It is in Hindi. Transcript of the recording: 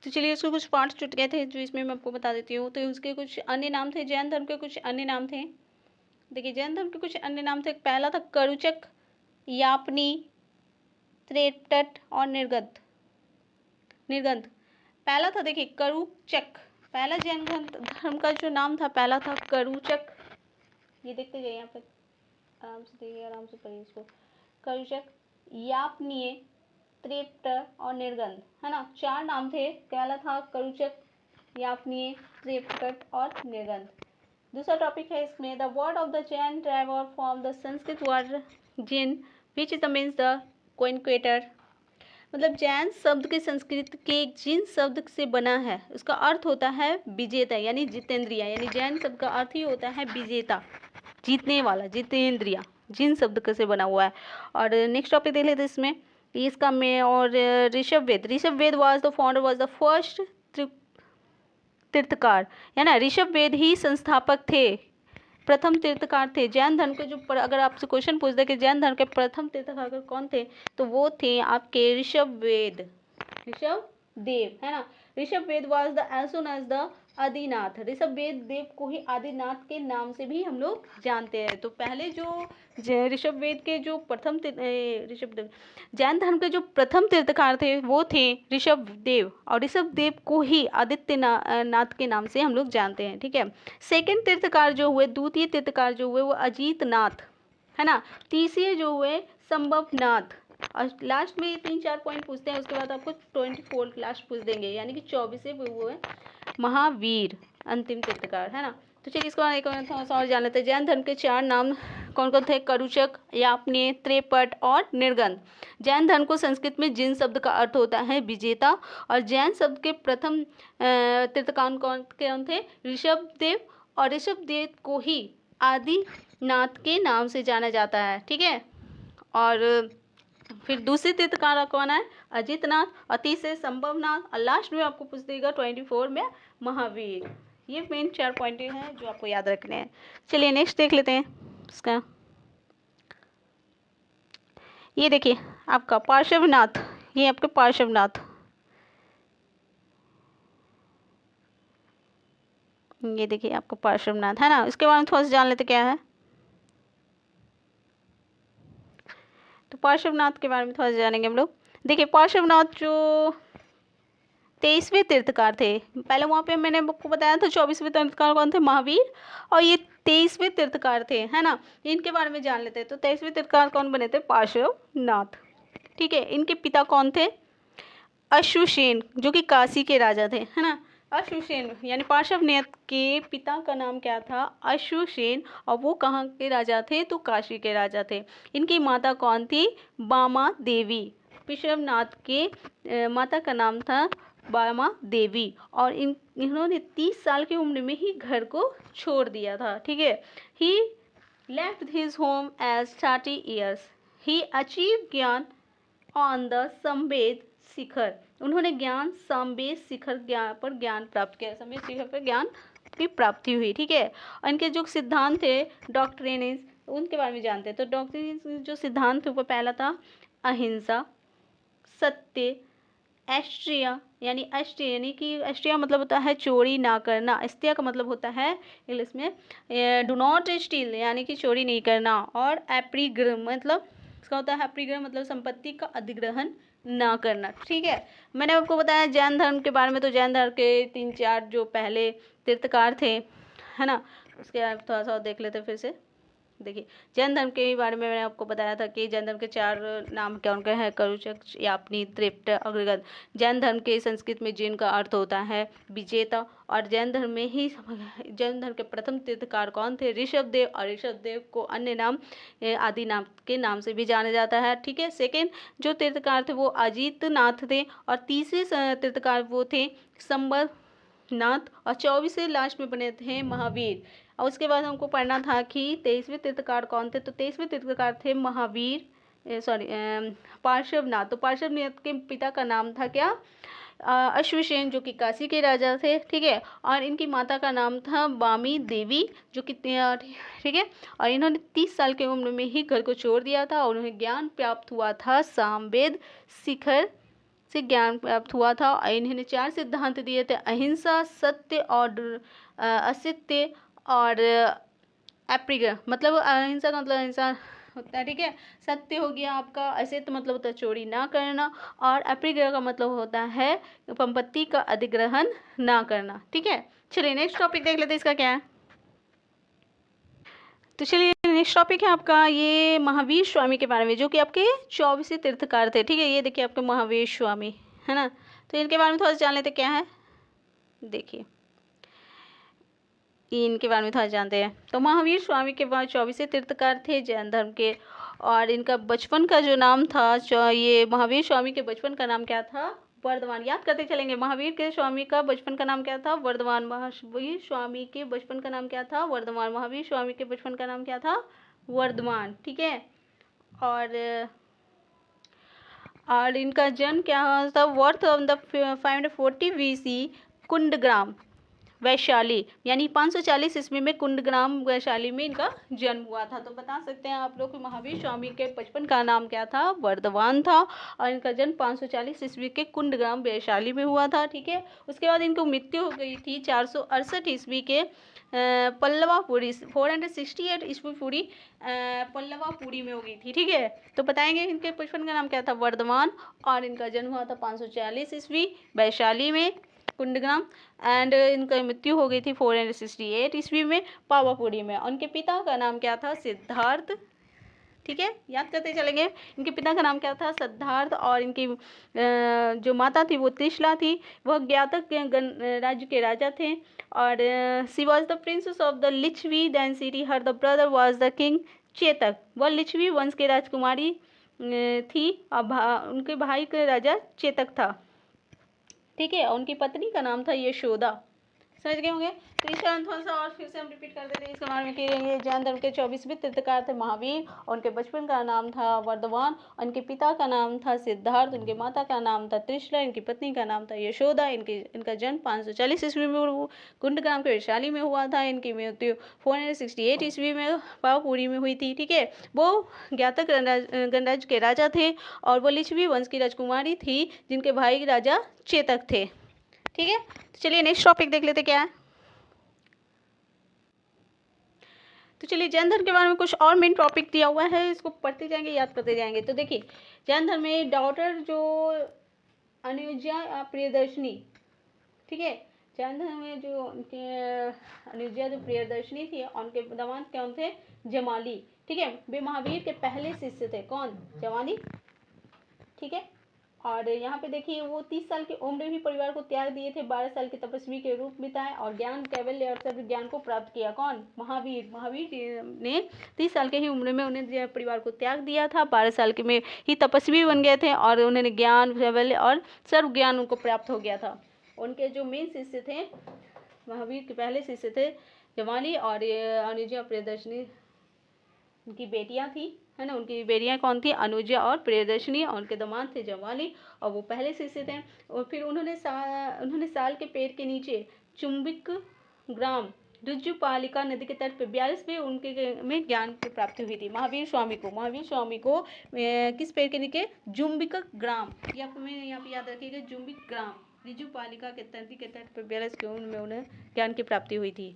तो चलिए इसके कुछ पार्ट छूट गए थे जो इसमें मैं आपको बता देती हूँ। तो उसके कुछ अन्य नाम थे, जैन धर्म के कुछ अन्य नाम थे। देखिए जैन धर्म के कुछ अन्य नाम थे। पहला था करुचक, यापनी, त्रेपट और निर्गत निर्गंध। पहला था देखिए करुचक। पहला जैन धर्म का जो नाम था पहला था करुचक। ये देखते जाइए यहाँ पे, आराम से देखिए, आराम से पढ़िए इसको। करुचक, यापनीय, त्रेपट और निर्गंध, है ना, 4 नाम थे। पहला था करुचक, यापनीय, त्रेपट और निर्गंध। दूसरा टॉपिक है इसमें, the word of the Jain tribe और from the Sanskrit word Jin which is the means the conqueror. मतलब जैन शब्द के संस्कृत के जिन शब्द से बना है उसका अर्थ होता है विजेता यानी जितेंद्रिया। यानी जैन शब्द का अर्थ ही होता है विजेता, जीतने वाला, जितेंद्रिया, जिन शब्द से बना हुआ है। और नेक्स्ट टॉपिक देख लेते हैं इसमें इसका में। और Rishabh Dev was the founder, was the first Tirthankar, है ना। ऋषभ वेद ही संस्थापक थे, प्रथम तीर्थकार थे। जैन धर्म के जो अगर आपसे क्वेश्चन पूछ दे कि जैन धर्म के प्रथम तीर्थकार कौन थे, तो वो थे आपके ऋषभ वेद, ऋषभ देव, है ना। Rishabh Dev was the also known as the Adinath. Rishabh Dev Dev को ही आदिनाथ के नाम से भी हम लोग जानते हैं। तो पहले जो ऋषभ वेद के जो प्रथम ऋषभ देव जैन धर्म के जो प्रथम तीर्थकार थे वो थे ऋषभ देव, और ऋषभ देव को ही आदित्य नाथ के नाम से हम लोग जानते हैं, ठीक है। सेकंड तीर्थकार जो हुए, द्वितीय तीर्थकार जो हुए वो अजीत नाथ, है ना। तीसरे जो हुए संभवनाथ। और लास्ट में 3-4 पॉइंट पूछते हैं, उसके बाद आपको 24 लास्ट पूछ देंगे, यानी कि 24 वो है महावीर, अंतिम तीर्थकार, है ना। तो चलिए इसको एक और जान लेते हैं। जैन धर्म के 4 नाम कौन कौन थे? करुचक, यापनीय, त्रेपट और निर्गंध। जैन धर्म को संस्कृत में जिन शब्द का अर्थ होता है विजेता। और जैन शब्द के प्रथम तीर्थकार कौन थे? ऋषभ देव, और ऋषभ देव को ही आदिनाथ के नाम से जाना जाता है, ठीक है। और फिर दूसरे तीर्थकार कौन है? अजितनाथ, और तीसरे संभवनाथ, और लास्ट में आपको पूछ देगा 24 में महावीर। ये मेन 4 पॉइंट हैं जो आपको याद रखने हैं। चलिए नेक्स्ट देख लेते हैं इसका। ये देखिए आपका पार्श्वनाथ, ये आपके पार्श्वनाथ, ये देखिए आपका पार्श्वनाथ, है ना। इसके बारे में थोड़ा सा जान लेते क्या है। तो पार्श्वनाथ के बारे में थोड़ा सा जानेंगे हम लोग। देखिए पार्श्वनाथ जो 23वें तीर्थकार थे, पहले वहाँ पे मैंने आपको बताया था 24वें तीर्थकार कौन थे? महावीर, और ये 23वें तीर्थकार थे, है ना। इनके बारे में जान लेते हैं। तो 23वें तीर्थकार कौन बने थे? पार्श्वनाथ, ठीक है। इनके पिता कौन थे? अश्वसेन, जो कि काशी के राजा थे, है ना। अश्वसेन यानी पार्श्वनाथ के पिता का नाम क्या था? अश्वसेन, और वो कहाँ के राजा थे? तो काशी के राजा थे। इनकी माता कौन थी? बामा देवी। पार्श्वनाथ के माता का नाम था बामा देवी, और इन्होंने 30 साल की उम्र में ही घर को छोड़ दिया था, ठीक है। He left his home as 30 years. He achieve gyan on the Sammed Shikhar. उन्होंने ज्ञान संवेद शिखर पर ज्ञान प्राप्त किया, संवेद शिखर पर ज्ञान की प्राप्ति हुई, ठीक है। और इनके जो सिद्धांत थे डॉक्ट्रिनेज, उनके बारे में जानते हैं। तो डॉक्ट्रिनेज जो सिद्धांत थे वो पहला था अहिंसा, सत्य, एस्ट्रिया यानी अस्ट्रिया, यानी कि अस्ट्रिया मतलब होता है चोरी ना करना। अस्त्या का मतलब होता है इंग्लिश में डू नॉट स्टील, यानी कि चोरी नहीं करना। और एप्रीग्र मतलब इसका होता है एप्रीग्र मतलब संपत्ति का अधिग्रहण ना करना, ठीक है। मैंने आपको बताया जैन धर्म के बारे में। तो जैन धर्म के 3-4 जो पहले तीर्थकार थे, है ना, उसके थोड़ा सा देख लेते फिर से। देखिए जैन धर्म के बारे में मैंने आपको बताया था कि जैन धर्म के 4 नाम क्या उनके हैं? करुचक, यापनी, त्रेपट, अग्रगत। जैन धर्म के संस्कृत में जिन का अर्थ होता है विजेता। और जैन धर्म में ही जैन धर्म के प्रथम तीर्थकार कौन थे? ऋषभ देव, और ऋषभ देव को अन्य नाम आदिनाथ के नाम से भी जाना जाता है, ठीक है। सेकेंड जो तीर्थकार थे वो अजितनाथ थे, और तीसरे तीर्थकार वो थे संभवनाथ, और 24वें लास्ट में बने थे महावीर। और उसके बाद हमको पढ़ना था कि 23वें तीर्थकार कौन थे? तो 23वें तीर्थकार थे महावीर, पार्श्वनाथ। तो पार्श्वनाथ के पिता का नाम था क्या? अश्वसेन, जो कि काशी के राजा थे, ठीक है। और इनकी माता का नाम था बामी देवी, जो कि ठीक है। और इन्होंने 30 साल की उम्र में ही घर को छोड़ दिया था, और उन्हें ज्ञान प्राप्त हुआ था सामवेद शिखर से ज्ञान प्राप्त हुआ था। इन्होंने 4 सिद्धांत दिए थे, अहिंसा, सत्य और असत्य और अप्रिय, मतलब अहिंसा का मतलब अहिंसा होता है, ठीक है। सत्य हो गया आपका, असत्य मतलब होता है चोरी ना करना, और अप्रिय का मतलब होता है संपत्ति का अधिग्रहण ना करना, ठीक है। चलिए नेक्स्ट टॉपिक देख लेते हैं, इसका क्या है। तो चलिए नेक्स्ट टॉपिक है आपका ये महावीर स्वामी के बारे में, जो कि आपके 24 तीर्थकार थे, ठीक है। ये देखिए आपके महावीर स्वामी, है ना। तो इनके बारे में थोड़ा सा जान लेते क्या है। देखिए इनके बारे में थोड़ा जानते हैं। तो महावीर स्वामी के बाद 24 तीर्थकार थे जैन धर्म के, और इनका बचपन का जो नाम था, ये महावीर स्वामी के बचपन का नाम क्या था, वर्धमान। याद करते चलेंगे, महावीर के स्वामी का बचपन का नाम क्या था, वर्धमान। महावीर स्वामी के बचपन का नाम क्या था, वर्धमान। महावीर स्वामी के बचपन का नाम क्या था, वर्धमान, ठीक है। और इनका जन्म क्या हुआ था, birth of the 540 BC, Kundagram Vaishali, यानी 540 ईस्वी में कुंडग्राम वैशाली में इनका जन्म हुआ था। तो बता सकते हैं आप लोग कि महावीर स्वामी के बचपन का नाम क्या था, वर्धमान था, और इनका जन्म 540 ईस्वी के कुंडग्राम वैशाली में हुआ था, ठीक है। उसके बाद इनको मृत्यु हो गई थी 468 ईस्वी के पल्लवापुरी, 468 ईस्वी पूरी पल्लवापुरी में हो गई थी, ठीक है। तो बताएंगे इनके बचपन का नाम क्या था, वर्धमान, और इनका जन्म हुआ था 540 ईस्वी वैशाली में, कुंडग्राम, एंड इनका मृत्यु हो गई थी 468 ईस्वी में पावापुरी में। उनके पिता का नाम क्या था, सिद्धार्थ, ठीक है। याद करते चलेंगे, इनके पिता का नाम क्या था, सिद्धार्थ, और इनकी जो माता थी वो त्रिशला थी। वह ज्ञातक राज्य के राजा थे, और she was the princess of the Licchavi dynasty, her the brother was the king Chetak. वह लिच्छवी वंश की राजकुमारी थी, और उनके भाई का राजा चेतक था, ठीक है। उनकी पत्नी का नाम था यशोदा। समझ गए होंगे। तो इस कारण थोड़ा सा और फिर से हम रिपीट कर देते हैं इसके बारे में कि ये जैन धर्म के 24वें तीर्थकार थे महावीर, और उनके बचपन का नाम था वर्धमान, उनके पिता का नाम था सिद्धार्थ, उनकी माता का नाम था त्रिशला, इनकी पत्नी का नाम था यशोदा। इनका जन्म 540 ईस्वी में कुंडग्राम के वैशाली में हुआ था। इनकी मृत्यु 468 ईस्वी में पावपुरी में हुई थी, ठीक है। वो ज्ञातक गणराज्य के राजा थे, और वो लिच्छवी वंश की राजकुमारी थी, जिनके भाई राजा चेतक थे, ठीक है। तो चलिए नेक्स्ट टॉपिक देख लेते क्या है। तो चलिए जैन धर्म के बारे में कुछ और मेन टॉपिक दिया हुआ है, इसको पढ़ते जाएंगे, याद करते जाएंगे। तो देखिए जैन धर्म में डॉटर जो अनुजा प्रियदर्शनी, ठीक है। जैन धर्म में जो उनके अनुजा जो प्रियदर्शनी थी, उनके दामाद कौन थे, जमाली, ठीक है। वे महावीर के पहले शिष्य थे, कौन, जमाली, ठीक है। और यहाँ पे देखिए वो 30 साल की उम्र में भी परिवार को त्याग दिए थे, 12 साल के तपस्वी के रूप बिताए, और ज्ञान कैवल्य और सर्व ज्ञान को प्राप्त किया, कौन, महावीर। महावीर ने 30 साल के ही उम्र में उन्हें परिवार को त्याग दिया था, 12 साल के में ही तपस्वी बन गए थे, और उन्होंने ज्ञान कैवल्य और सर्व ज्ञान उनको प्राप्त हो गया था। उनके जो मेन शिष्य थे, महावीर के पहले शिष्य थे जमाली, और अनुजा प्रियदर्शनी उनकी बेटियां थी, है ना। उनकी बेटियां कौन थी, अनुजा और प्रियदर्शनी, और उनके दामाद थे जमाली, और वो पहले शिष्य थे। और फिर उन्होंने साल के पेड़ के नीचे चुंबक ग्राम रुजुपालिका नदी के तट पर 42वें उनके में ज्ञान की प्राप्ति हुई थी महावीर स्वामी को किस पेड़ के नीचे, जुम्बिक ग्राम, ये आपको मैं यहाँ पे याद रखिएगा, जुम्बिक ग्राम, रिजुपालिका के नदी के तट पर 42 में उन्हें ज्ञान की प्राप्ति हुई थी।